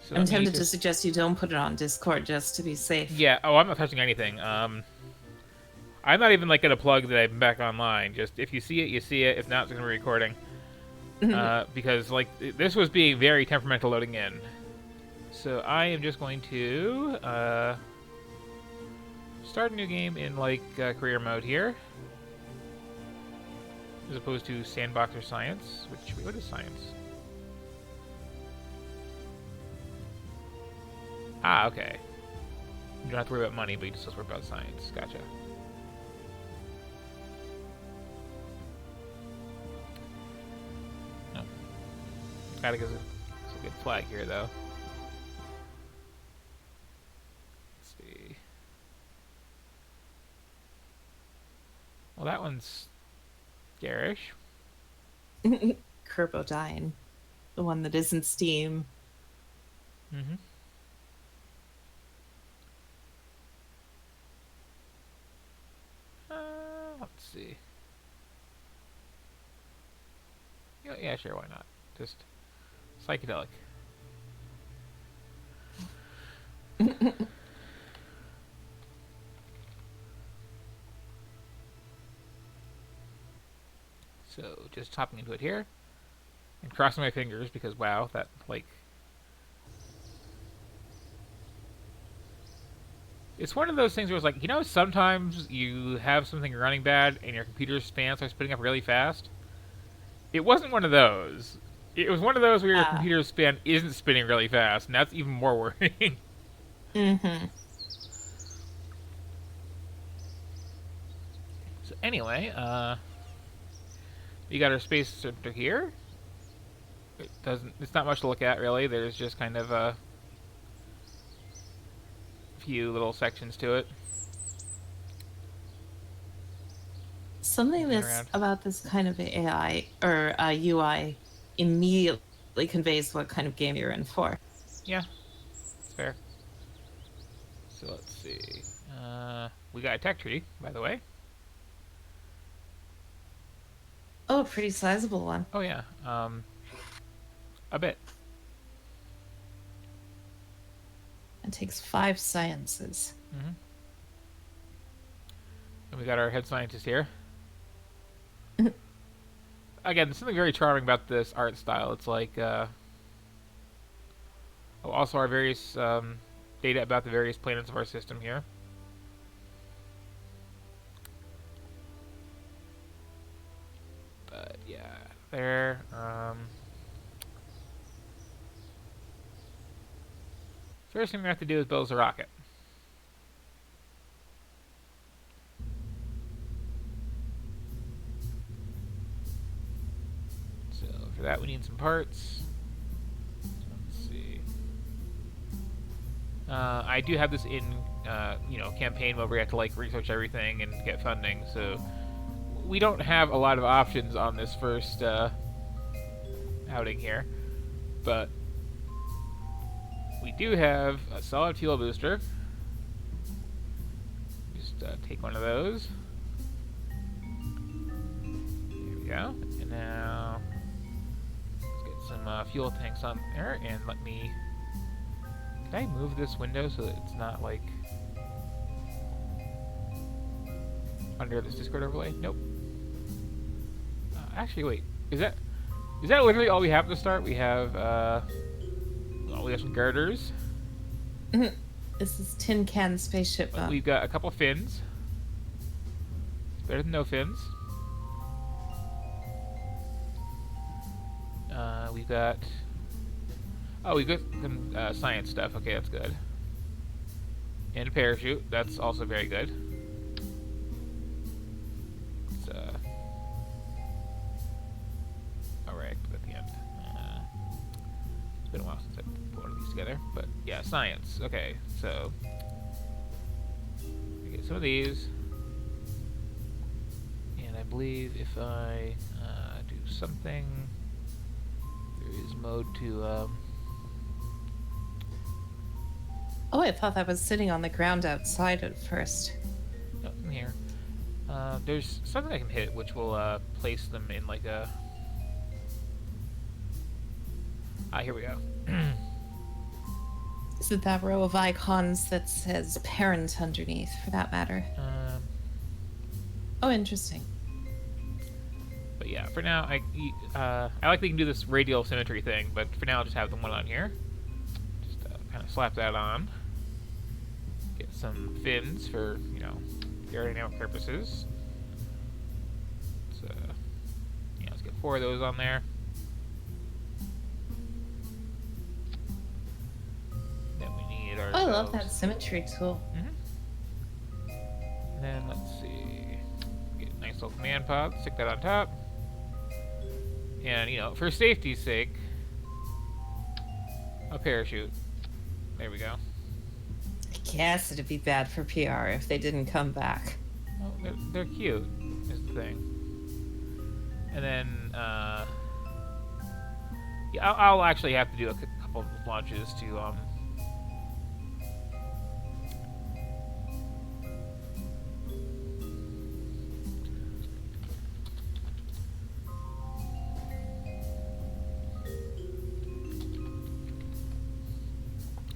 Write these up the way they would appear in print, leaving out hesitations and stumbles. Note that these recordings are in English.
So I'm let me tempted to just... suggest you don't put it on Discord just to be safe. Yeah, oh, I'm not touching anything. I'm not even, like, gonna plug that I'm back online. Just, if you see it, you see it. If not, it's gonna be recording. Because, like, this was being very temperamental loading in. So I am just going to, start a new game in, like, career mode here. As opposed to sandbox or science. What is science? Ah, okay. You don't have to worry about money, but you just have to worry about science. Gotcha. No. Gotta get a good flag here, though. Let's see. Well, that one's garish. Kerbal, the one that isn't Steam. Mm-hmm. Let's see. Yeah, sure, why not? Just psychedelic. So, just hopping into it here. And crossing my fingers because, wow, that, like... It's one of those things where it's like, you know, sometimes you have something running bad and your computer's span starts spinning up really fast? It wasn't one of those. It was one of those where your Ah. computer's span isn't spinning really fast, and that's even more worrying. Mm-hmm. So anyway, we got our space center here. It's not much to look at, really. There's just kind of a few little sections to it. Something Moving that's around. about this kind of AI or UI immediately conveys what kind of game you're in for. Yeah, it's fair. So let's see. We got a tech tree, by the way. Oh, a pretty sizable one. Oh yeah, a bit. It takes 5 sciences. Mm-hmm. And we got our head scientist here. Again, there's something very charming about this art style. It's like, also our various data about the various planets of our system here. But yeah, there. First thing we have to do is build us a rocket. So for that we need some parts. Let's see. I do have this in, campaign mode where you have to like research everything and get funding. So we don't have a lot of options on this first outing here, but we do have a solid fuel booster. Just take one of those. There we go. And now let's get some fuel tanks on there, and let me... Can I move this window so that it's not, like, under this Discord overlay? Nope. Actually, wait. Is that literally all we have to start? We have, well, we have some girders. This is tin can spaceship. We've got a couple fins. It's better than no fins. We've got... Oh, we've got some science stuff. Okay, that's good. And a parachute. That's also very good. It's, alright, at the end. It's been a while since I put one of these together. But, yeah, science. Okay, so... we get some of these. And I believe if I do something... There is mode to... Oh, I thought that was sitting on the ground outside at first. No, in here. There's something I can hit which will place them in like a... Ah, here we go. Is it that row of icons that says parent underneath, for that matter? Um, Oh, interesting. but yeah, for now, I like that you can do this radial symmetry thing, but for now, I'll just have the one on here. Just kind of slap that on. Get some fins for, aerodynamic purposes. So, yeah, let's get 4 of those on there. Then we need Oh, I love that ourselves. symmetry tool. And then let's see. Get a nice little command pod, stick that on top. And, for safety's sake, a parachute. There we go. I guess it'd be bad for PR if they didn't come back. Well, they're cute, is the thing. And then, yeah, I'll actually have to do a couple of launches to,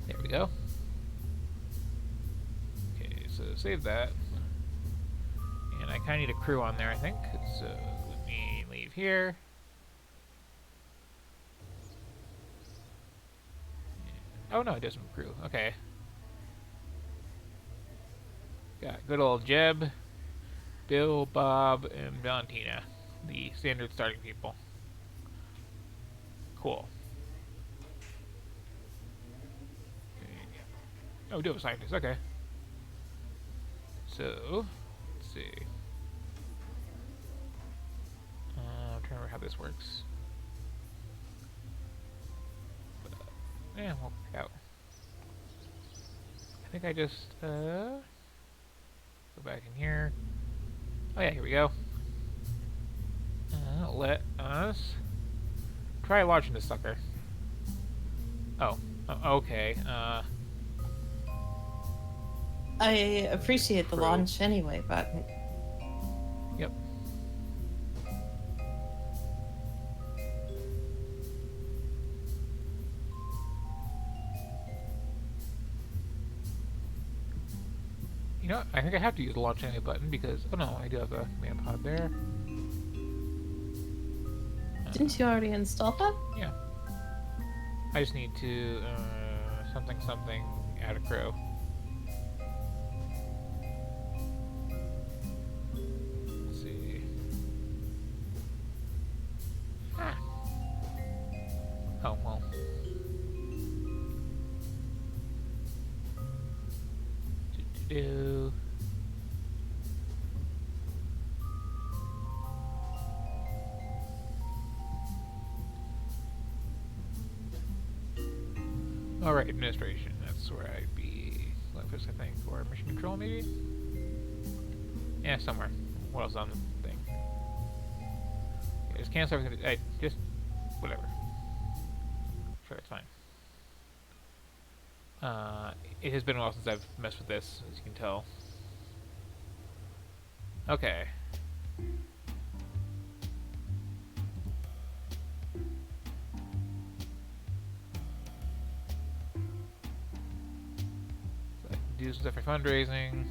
there we go. Okay, so save that. And I kind of need a crew on there, I think. So let me leave here. Oh no, it doesn't crew. Okay. Got good old Jeb, Bill, Bob, and Valentina, the standard starting people. Cool. Okay. Oh, do have a scientist. Okay. So, let's see. I'm trying to remember how this works. But, yeah, we'll pick out. I think I just go back in here. Oh yeah, here we go. Let us try launching this sucker. Oh, okay. I appreciate the Crew. launch anyway, but Yep. You know what? I think I have to use the launch anyway button because, oh no, I do have a command pod there. didn't you already install that? Yeah. I just need to, something, add a crew. Let's see. Ah. Oh, well. Do. Alright, administration. That's where I'd be. Focus, I think, or mission control, maybe? Yeah, somewhere. What else on the thing? Yeah, just cancel everything. Just. Whatever. Sure, it's fine. It has been a while since I've messed with this, as you can tell. Okay. So I can do some stuff for fundraising.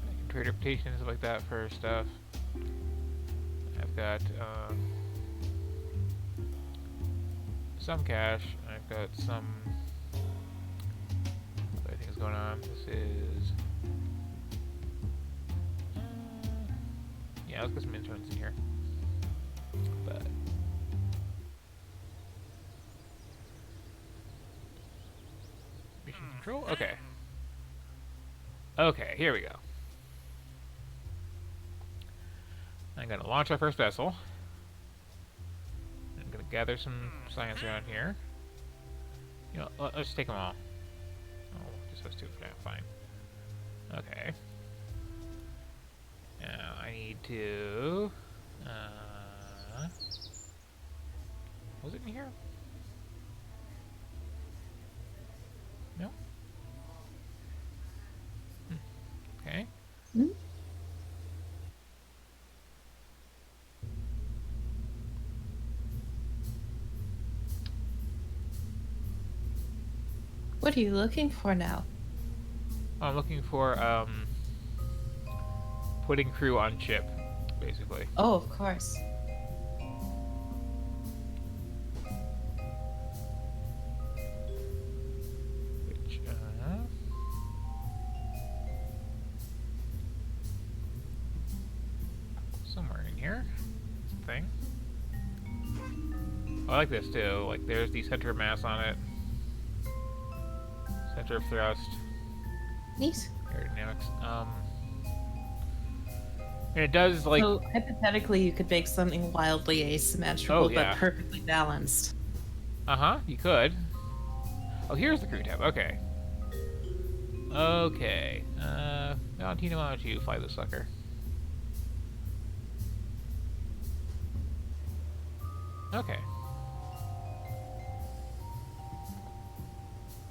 I can trade reputation and stuff like that for stuff. I've got some cash. I've got some other things going on. This is yeah, let's get some interns in here. But mission control. Okay. Okay, here we go. I'm gonna launch our first vessel. I'm gonna gather some science around here. You know, let's take them all. Oh, just those two for now. Fine. Okay. Now I need to. Was it in here? No. Hmm. What are you looking for now? I'm looking for putting crew on ship, basically. Oh, of course. Which somewhere in here, thing. Oh, I like this too. Like, there's the center of mass on it, center of thrust, Neat. aerodynamics. And it does like. So hypothetically, you could make something wildly Oh asymmetrical but yeah. perfectly balanced. You could. Oh, here's the crew tab. Okay. Okay. Valentino, why don't you fly this sucker? Okay.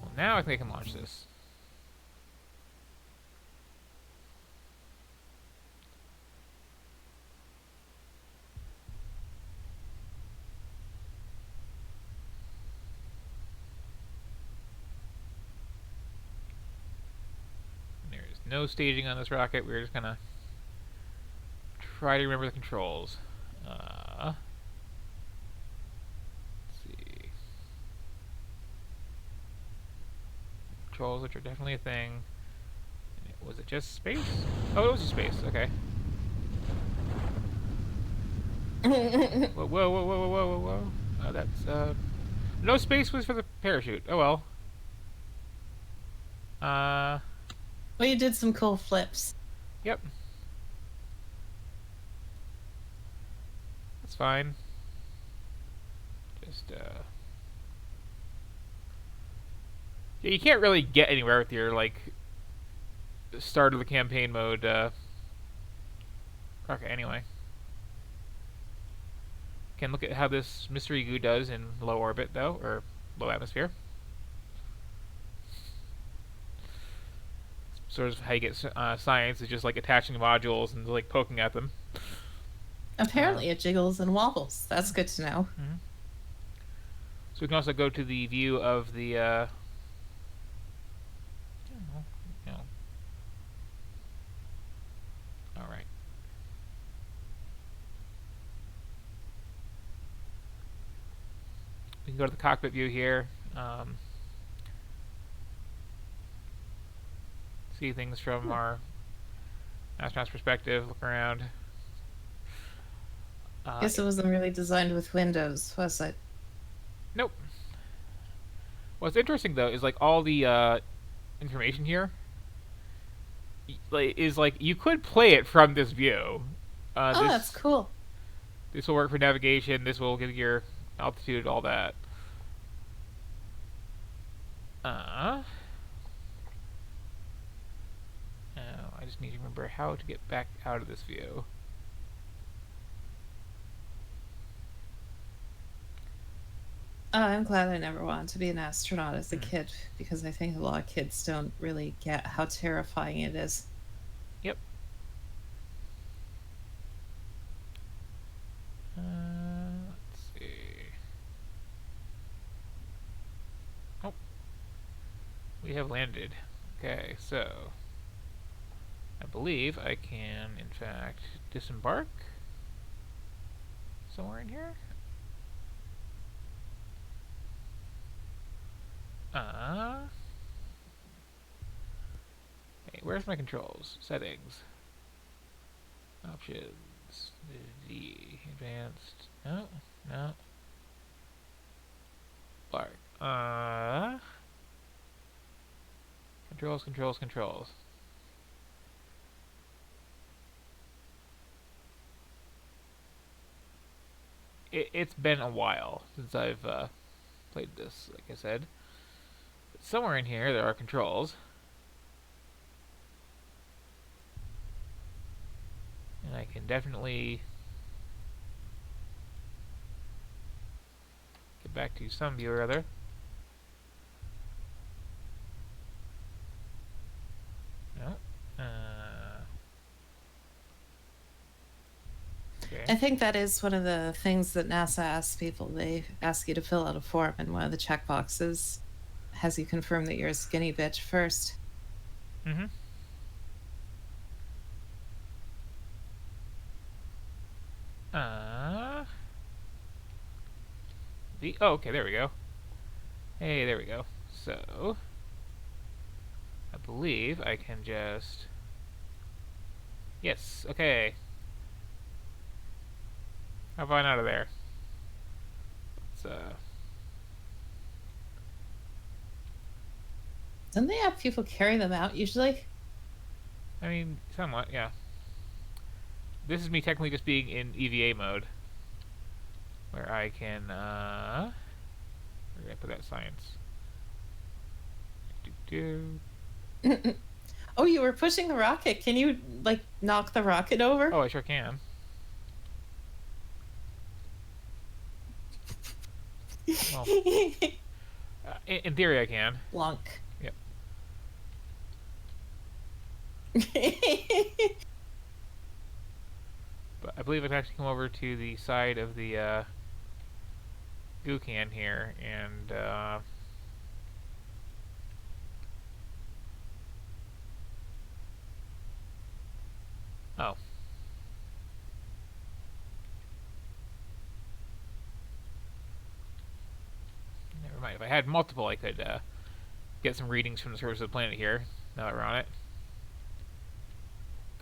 Well, now I think I can launch this. There's no staging on this rocket. We're just gonna try to remember the controls. Let's see. Controls, which are definitely a thing. Was it just space? Oh, it was just space. Okay. Whoa, whoa, whoa, whoa, whoa, whoa, whoa, whoa. That's, no space was for the parachute. Oh well. Uh, Well, you did some cool flips. yep. That's fine. Just, yeah, you can't really get anywhere with your, like, start of the campaign mode, okay, anyway. Can look at how this mystery goo does in low orbit, though, or low atmosphere. Sort of how you get science is just like attaching modules and like poking at them. Apparently, it jiggles and wobbles. That's good to know. Mm-hmm. So we can also go to the view of the. No. All right. We can go to the cockpit view here. See things from our astronaut's perspective. Look around. Guess it wasn't really designed with Windows, was it? Nope. What's interesting though is like all the information here is like you could play it from this view. Oh, that's This cool. this will work for navigation. This will give your altitude, all that. Now I just need to remember how to get back out of this view. Oh, I'm glad I never wanted to be an astronaut as a kid because I think a lot of kids don't really get how terrifying it is. Yep. Let's see. Oh, we have landed. Okay, so I believe I can, in fact, disembark somewhere in here. Hey, where's my controls? Settings. Options. V. Advanced. No. No. Lark. Controls, controls, controls. It's been a while since I've played this, like I said. But somewhere in here there are controls. And I can definitely get back to some view or other. No. Okay. I think that is one of the things that NASA asks people. They ask you to fill out a form, and one of the checkboxes has you confirm that you're a skinny bitch first. Mm-hmm. Uh, oh, okay, there we go. Hey, there we go. So, I believe I can just... Yes, okay. How about out of there? Let's, Don't they have people carry them out usually? I mean, somewhat, yeah. This is me technically just being in EVA mode. Where I can, where did I put that science? Do. Oh, you were pushing the rocket. Can you, like, knock the rocket over? Oh, I sure can. Well, in theory I can. Blunk. Yep. But I believe I can actually come over to the side of the, goo can here, and, oh. Never mind. If I had multiple, I could, get some readings from the surface of the planet here, now that we're on it.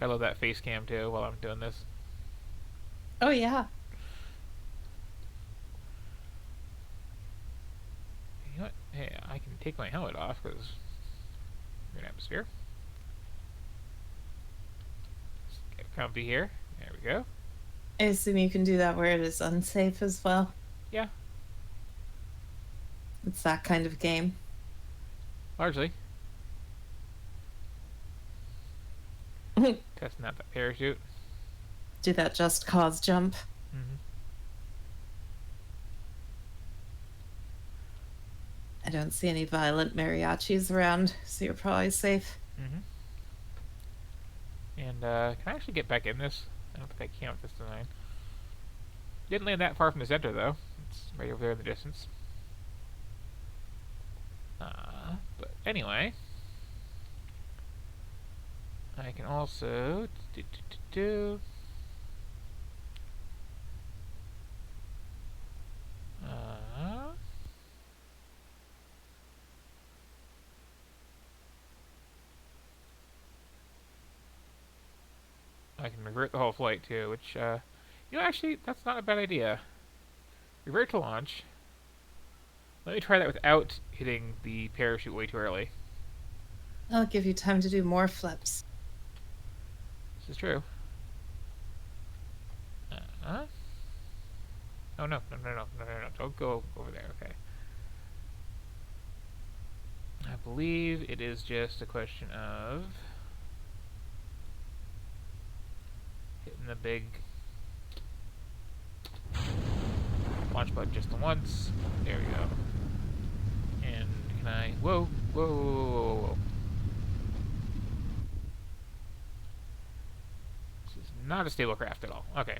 I love that face cam, too, while I'm doing this. Oh, yeah. You know what? Hey, I can take my helmet off, because we're in atmosphere. Just get comfy here. There we go. I assume you can do that where it is unsafe as well. Yeah, It's that kind of game. largely. Testing out that parachute. Do that just cause jump. Mm-hmm. I don't see any violent mariachis around, so you're probably safe. Mm-hmm. And, can I actually get back in this? I don't think I can with this design. Didn't land that far from the center, though. It's right over there in the distance. But anyway, I can also I can revert the whole flight too, which actually that's not a bad idea. Revert to launch. Let me try that without hitting the parachute way too early. I'll give you time to do more flips. This is true. Oh no, no, no, no, no, no, no! Don't go over there. Okay. I believe it is just a question of hitting the big launch button just the once. There we go. And can I? Whoa, whoa, whoa, whoa, whoa! This is not a stable craft at all. Okay.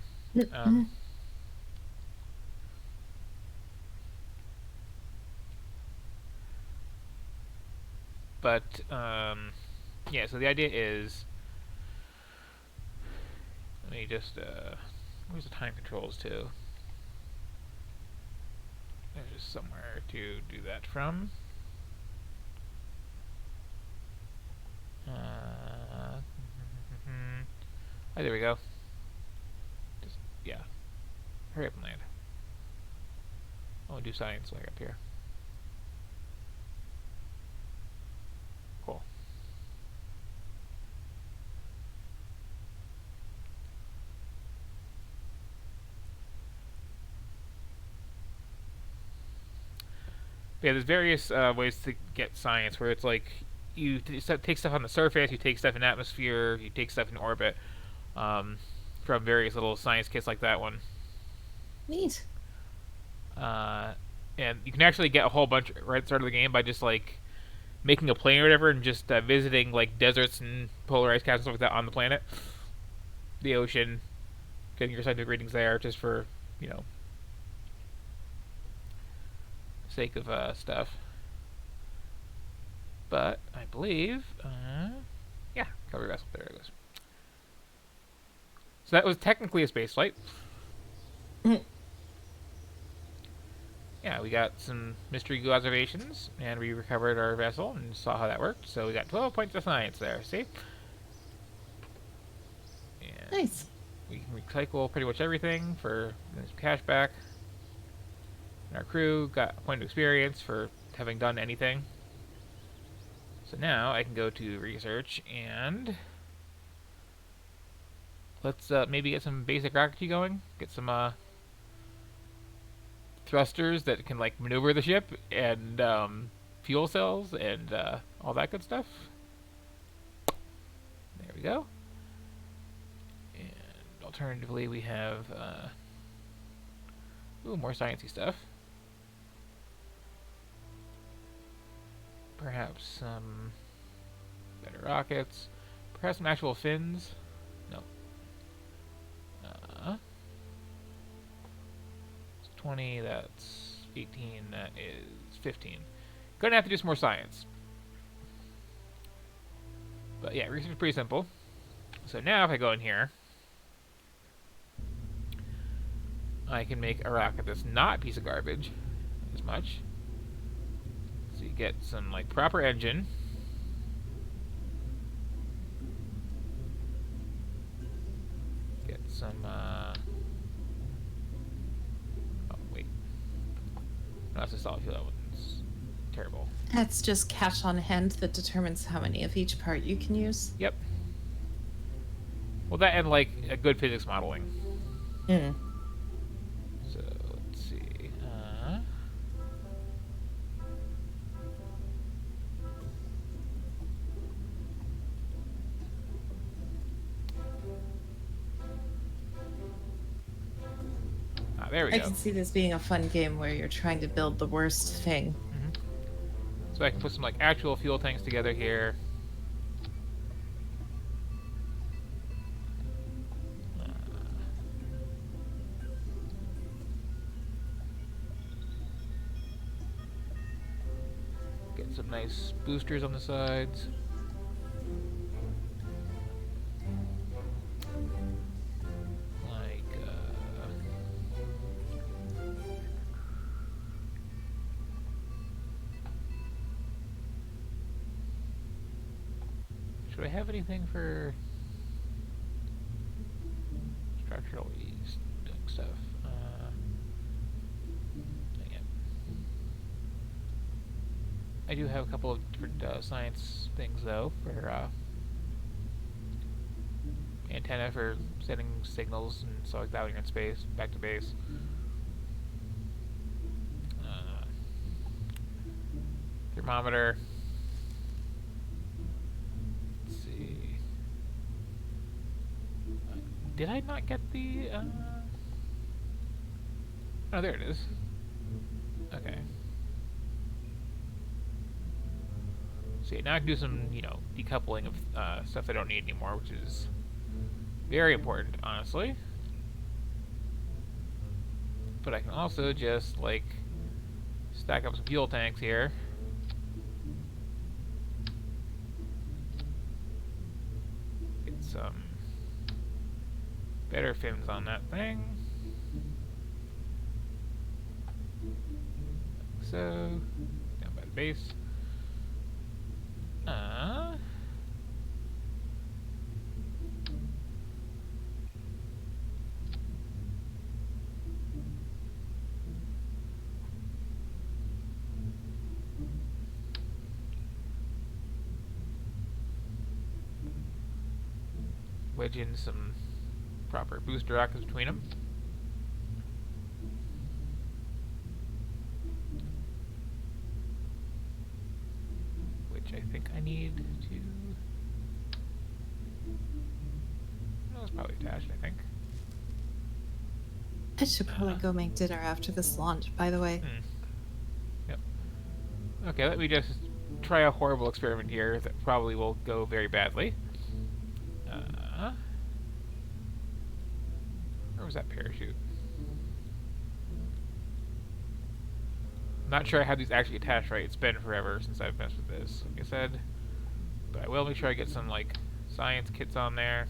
But yeah. So the idea is, let me just where's the time controls to? There's just somewhere to do that from. Oh, there we go. Just, yeah. Hurry up and land. I'll do science like up here. Cool. But yeah, there's various ways to get science where it's like you take stuff on the surface, you take stuff in atmosphere, you take stuff in orbit, um, from various little science kits like that one. Neat. And you can actually get a whole bunch right at the start of the game by just like making a plane or whatever and just visiting like deserts and polar ice caps and stuff like that on the planet, the ocean, getting your scientific readings there just for you know sake of stuff. But I believe, yeah, recovery vessel. There it goes. So that was technically a space flight. Yeah, we got some mystery goo observations, and we recovered our vessel and saw how that worked. So we got 12 points of science there. See? And Nice. we can recycle pretty much everything for this cash back. And our crew got a point of experience for having done anything. So now I can go to research and let's maybe get some basic rocketry going. Get some thrusters that can like maneuver the ship and fuel cells and all that good stuff. There we go. And alternatively, we have more sciencey stuff. Perhaps some better rockets. Perhaps some actual fins. No. 20, that's 18, that is 15. Gonna have to do some more science. But yeah, research is pretty simple. So now if I go in here, I can make a rocket that's not a piece of garbage as much. So you get some like proper engine. Get some oh wait. No, that's a solid fuel. That one's terrible. That's just cash on hand that determines how many of each part you can use. Yep. Well, that and like a good physics modeling. Mm. So let's see. There we I go. can see this being a fun game where you're trying to build the worst thing. So I can put some like actual fuel tanks together here. Get some nice boosters on the sides. Like, should I have anything for structural stuff? Dang it. I do have a couple of different science things though for antenna for sending signals and stuff like that when you're in space, back to base. Thermometer. Let's see. Did I not get the? Oh, there it is. Okay. See, now I can do some, decoupling of stuff I don't need anymore, which is very important, honestly. But I can also just, like, stack up some fuel tanks here. Get some better fins on that thing. Like so. Down by the base. Wedge in some proper booster rockets between them. Which I think I need to... No, it's probably attached, I think. I should probably go make dinner after this launch, by the way. Yep. Okay, let me just try a horrible experiment here that probably will go very badly. Where was that parachute? I'm not sure I have these actually attached right. It's been forever since I've messed with this, like I said. But I will make sure I get some, like, science kits on there.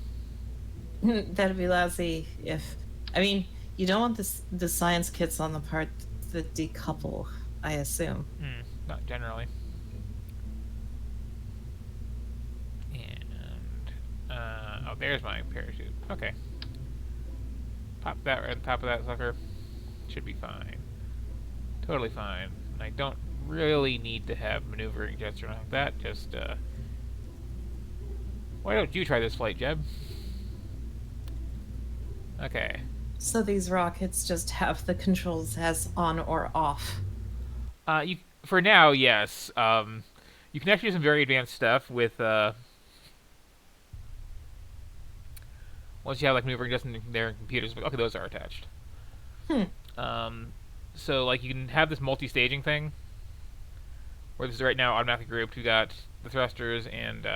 That'd be lousy if, I mean, you don't want the science kits on the part that decouple, I assume. Not generally. And, oh, there's my parachute. Okay. Pop that right on top of that sucker. Should be fine. Totally fine. And I don't really need to have maneuvering jets or anything like that. Just, why don't you try this flight, Jeb? Okay. So these rockets just have the controls as on or off. You for now, yes. You can actually do some very advanced stuff with once you have like maneuvering just in their computers. Okay, those are attached. Hmm. Um, so like you can have this multi-staging thing where this is right now automatically grouped. We got the thrusters and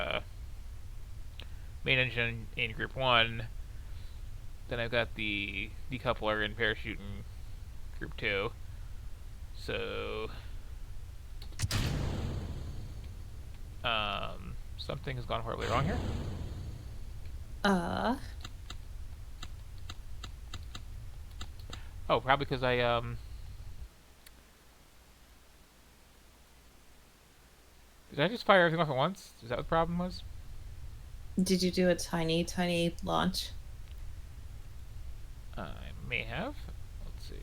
main engine in group one. Then I've got the decoupler and parachute in group two. So something has gone horribly wrong here. Uh, Oh, probably because I did I just fire everything off at once? Is that what the problem was? did you do a tiny, tiny launch? I may have. Let's see.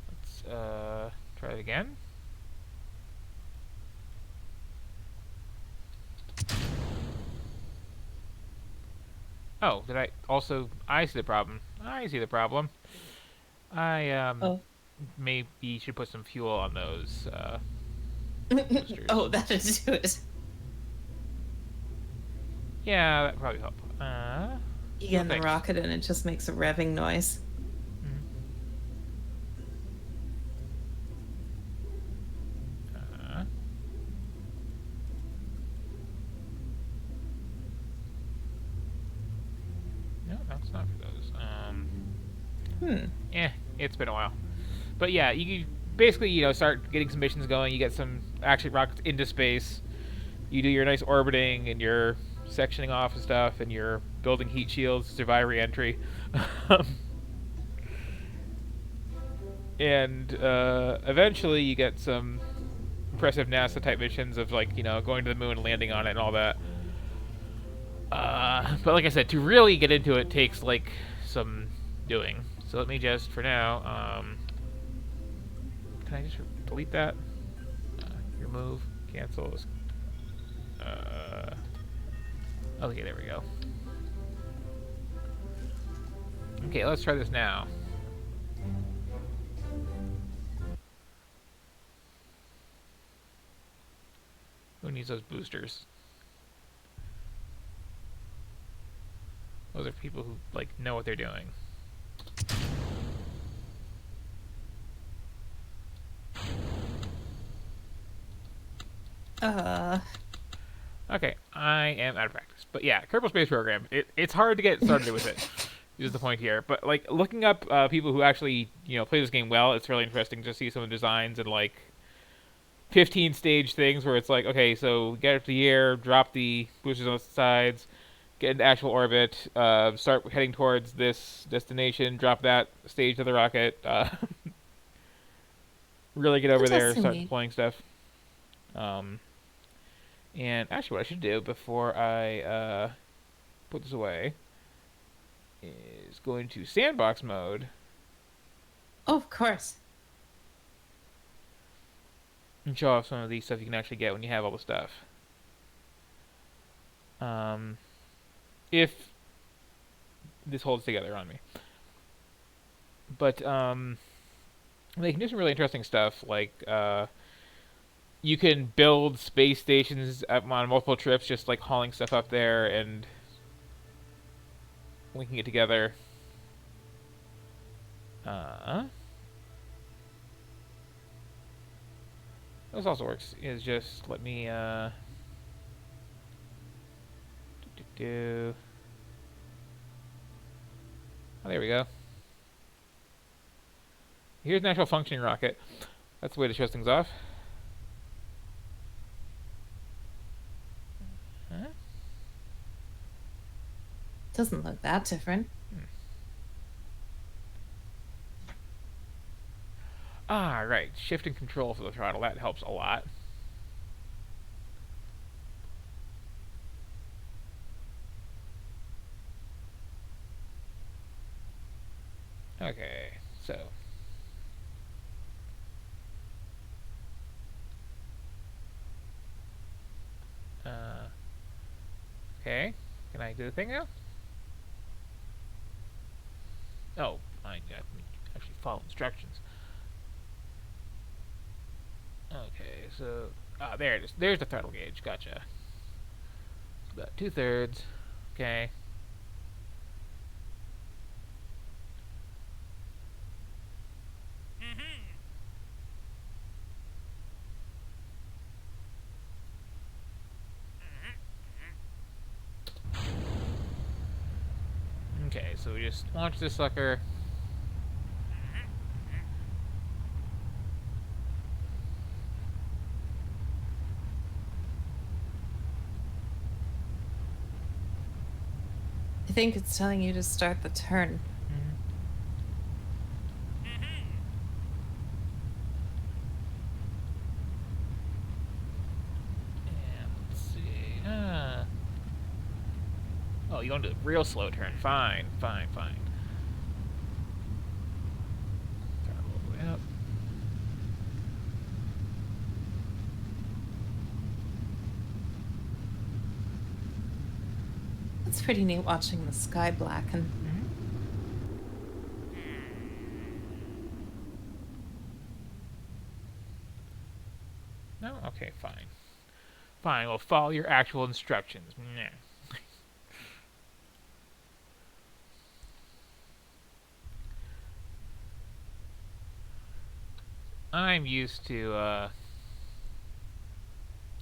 Let's try it again. Oh, did I also? I see the problem. I see the problem. I Oh. maybe should put some fuel on those Oh, boosters. that'd do it. Yeah, that probably help. You No get in the thanks. rocket and it just makes a revving noise. Mm-hmm. Uh, no, that's not for those. Hmm. It's been a while. But yeah, you basically start getting some missions going. You get some actually rockets into space. You do your nice orbiting and your sectioning off and stuff, and you're building heat shields to survive re-entry. And eventually, you get some impressive NASA type missions of like going to the moon and landing on it and all that. But like I said, to really get into it takes like some doing. So let me just for now. Can I just delete that? Remove, cancel. Uh, okay, there we go. Okay, let's try this now. Who needs those boosters? Those are people who like know what they're doing. Uh, Okay, I am out of practice. But yeah, Kerbal Space Program. It's hard to get started with it. Is the point here. But like looking up people who actually play this game well, it's really interesting to see some of the designs and like 15 stage things where it's like, okay, so get up to the air, drop the boosters on the sides, get into actual orbit, start heading towards this destination, drop that stage of the rocket, really get over there, interesting start neat. deploying stuff. Um, and actually, what I should do before I put this away is go into sandbox mode Oh, of course. and show off some of the stuff you can actually get when you have all the stuff. Um, if this holds together on me. But they can do some really interesting stuff, like you can build space stations on multiple trips, just like hauling stuff up there and linking it together. Uh, this also works. Is just let me do. Oh, there we go. Here's an actual functioning rocket. That's the way to show things off. Huh? Doesn't look that different. Ah, right. Shift and control for the throttle. That helps a lot. Okay, so. Okay. Can I do the thing now? Oh, I got to actually follow instructions. Okay, so there it is. There's the throttle gauge. Gotcha. About 2/3. Okay. Okay, so we just launch this sucker. I think it's telling you to start the turn. And let's see. Oh, you want to do a real slow turn? Fine, fine, fine. Throttle all the way up. It's pretty neat watching the sky blacken. No? Okay, fine. Fine, we'll follow your actual instructions. Nah. I'm used to,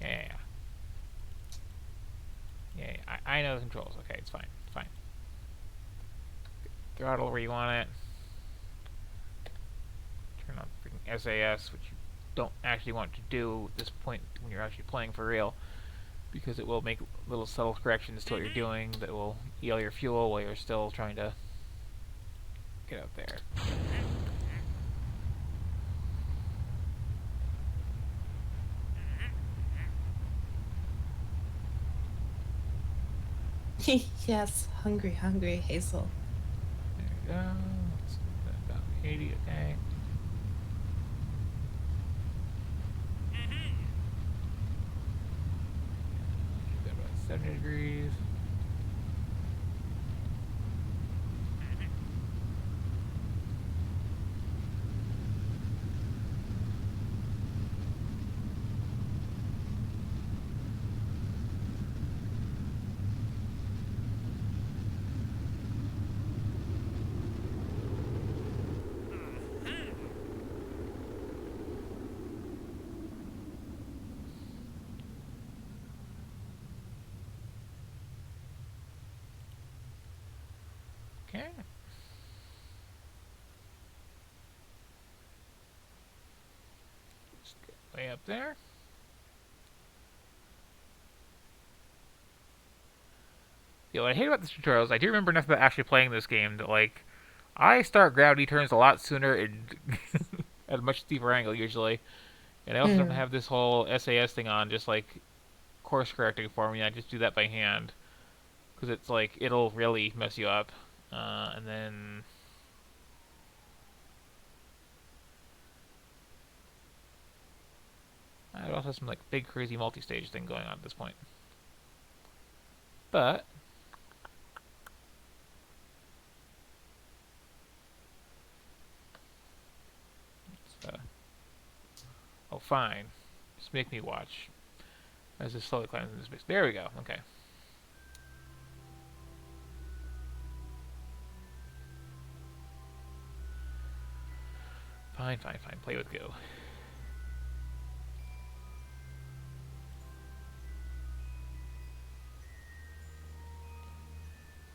yeah. Yeah, I know the controls. Okay, it's fine. It's fine. Throttle where you want it. Turn on freaking SAS, which you don't actually want to do at this point when you're actually playing for real, because it will make little subtle corrections to what you're doing that will heal your fuel while you're still trying to get out there. Yes, hungry, hungry, Hazel. There we go. Let's do that about 80, okay. Keep that about 70 degrees. Okay. Just get way up there. Yeah, what I hate about the tutorials, I do remember enough about actually playing this game that, like, I start gravity turns a lot sooner and at a much steeper angle usually. And I also don't Mm. have this whole SAS thing on, just like course correcting for me. I just do that by hand because it's like it'll really mess you up. And then I also have some like big crazy multi-stage thing going on at this point. But oh fine, just make me watch as this slowly climbs into space. There we go. Okay. Fine, fine, fine. Play with Go.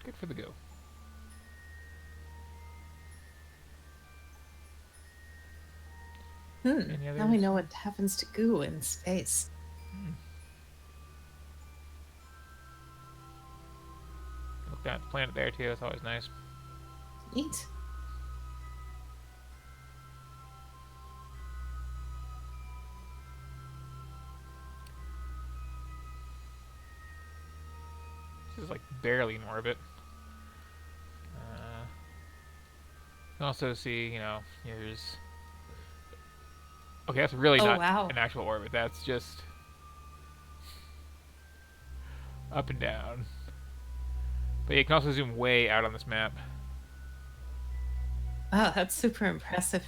Good for the Go. Any Now we others? know what happens to goo in space. Hmm. Look down at the planet there too. It's always nice. Neat. This is like barely in orbit. Uh, you can also see, here's. Okay, that's really Oh, not wow. an actual orbit. That's just up and down. But you can also zoom way out on this map. Wow, that's super impressive.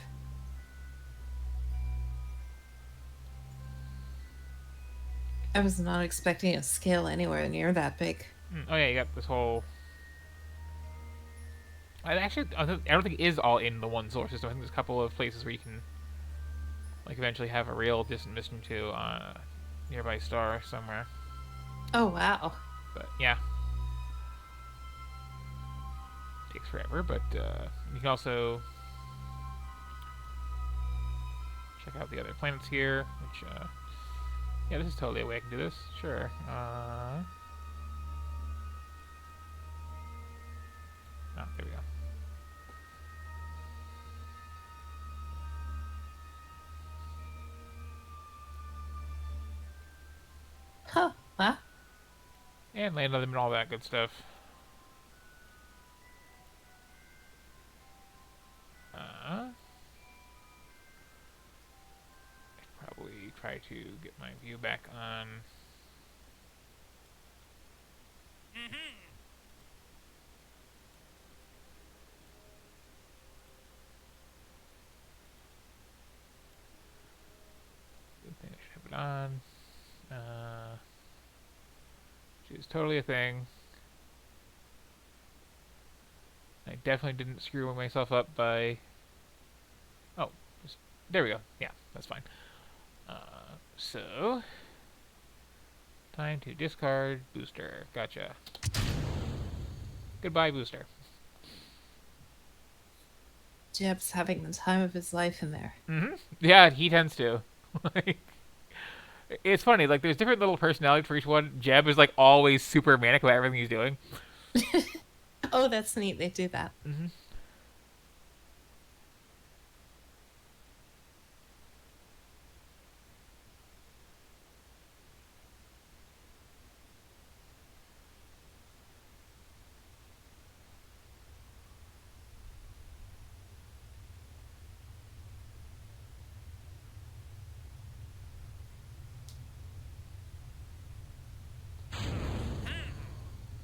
I was not expecting a scale anywhere near that big. Oh yeah, you got this whole. I don't think it is all in the one solar system. I think there's a couple of places where you can, like, eventually have a real distant mission to a nearby star somewhere. Oh, wow. But yeah, takes forever. But you can also check out the other planets here. Which, yeah, this is totally a way I can do this. Sure. Oh, there we go. Huh. Wow. And land on them and all that good stuff. Uh, Probably try to get my view back on. Good thing I should have it on. Which is totally a thing. I definitely didn't screw myself up by. Oh, there we go. Yeah, that's fine. So, time to discard booster. Gotcha. Goodbye, booster. Jeb's having the time of his life in there. Yeah, he tends to. Like, it's funny. Like, there's different little personalities for each one. Jeb is like always super manic about everything he's doing. Oh, that's neat. They do that. Mm-hmm.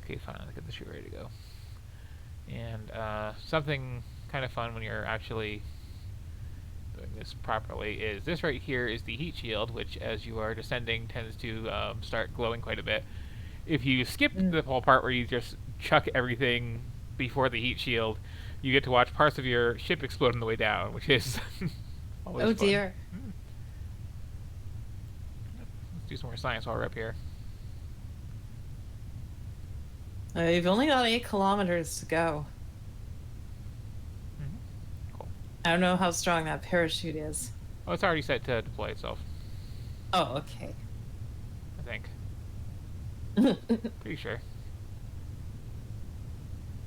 Okay, fine. Let's get the shoot ready to go. And something kind of fun when you're actually doing this properly is this right here is the heat shield, which as you are descending tends to start glowing quite a bit. If you skip Mm. the whole part where you just chuck everything before the heat shield, you get to watch parts of your ship explode on the way down, which is always Oh, fun. dear. Let's do some more science while we're up here. You've only got 8 kilometers to go. Cool. I don't know how strong that parachute is. Oh, it's already set to deploy itself, Oh, okay. I think. Pretty sure.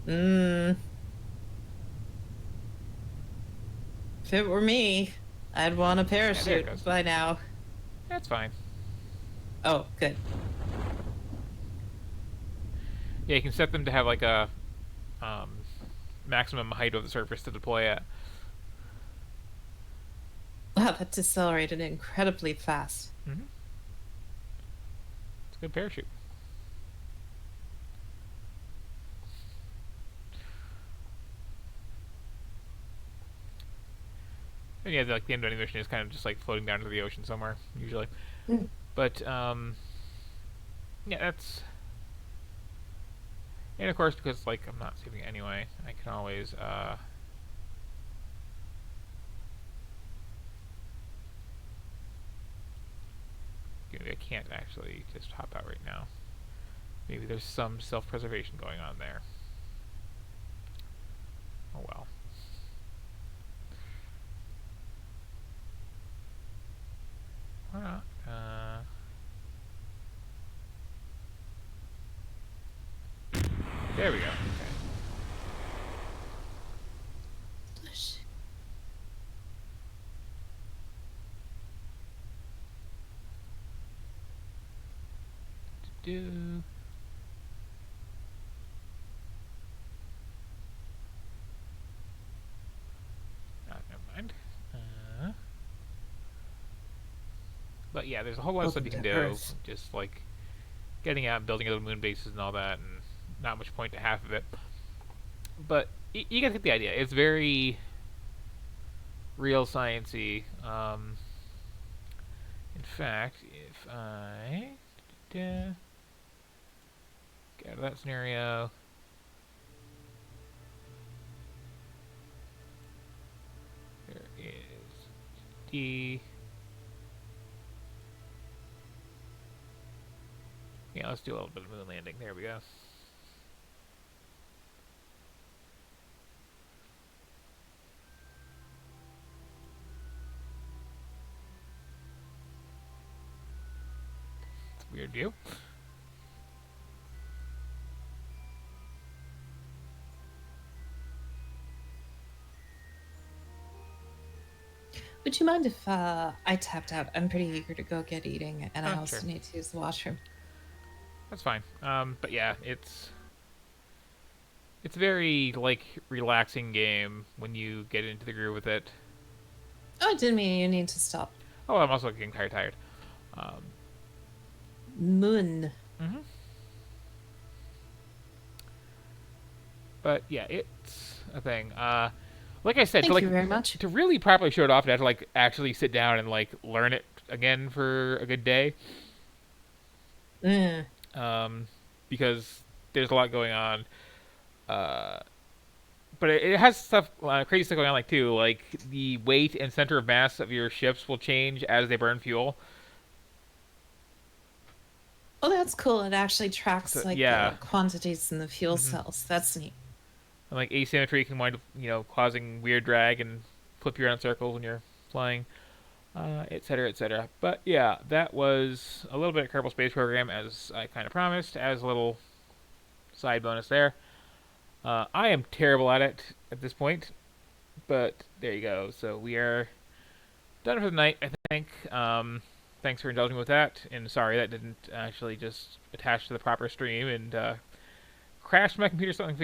Mm. If it were me, I'd want a Yeah, there it parachute goes. by now. That's fine. Oh, good. Yeah, you can set them to have like a um, maximum height of the surface to deploy at. Wow, that decelerated incredibly fast. Mm-hmm. It's a good parachute. And yeah, like the end of any mission is kind of just like floating down to the ocean somewhere, usually. Mm. But yeah, that's. And of course, because like I'm not saving it anyway, I can always maybe I can't actually just hop out right now. Maybe there's some self-preservation going on there. Oh well. There we go. Okay. Do. Never mind. But yeah, there's a whole lot of stuff Welcome you can to do. Earth. Just like getting out and building little moon bases and all that, and not much point to half of it. But you guys get the idea. It's very real sciencey. In fact, if I get out of that scenario, there is D. Yeah, let's do a little bit of moon landing. There we go. It's a weird view. Would you mind if I tapped out? I'm pretty eager to go get eating, and I Sure. also need to use the washroom. That's fine. But yeah, it's very like relaxing game when you get into the groove with it. Oh, I didn't mean you need to stop. Oh, I'm also getting tired. Um, Moon. hmm But yeah, it's a thing. Like I said, Thank you very much. to really properly show it off, you have to like actually sit down and like learn it again for a good day. Mm. Um, because there's a lot going on. Uh, but it has stuff, crazy stuff going on, like too. Like the weight and center of mass of your ships will change as they burn fuel. Oh, that's cool. It actually So tracks like yeah, quantities in the fuel hmm cells. That's neat. and like asymmetry can wind up, causing weird drag and flip you around in circles when you're flying, etc., etc. But yeah, that was a little bit of Kerbal Space Program, as I kind of promised, as a little side bonus there. I am terrible at it at this point, but there you go. So we are done for the night, I think. Thanks for indulging me with that, and sorry that didn't actually just attach to the proper stream and crashed my computer something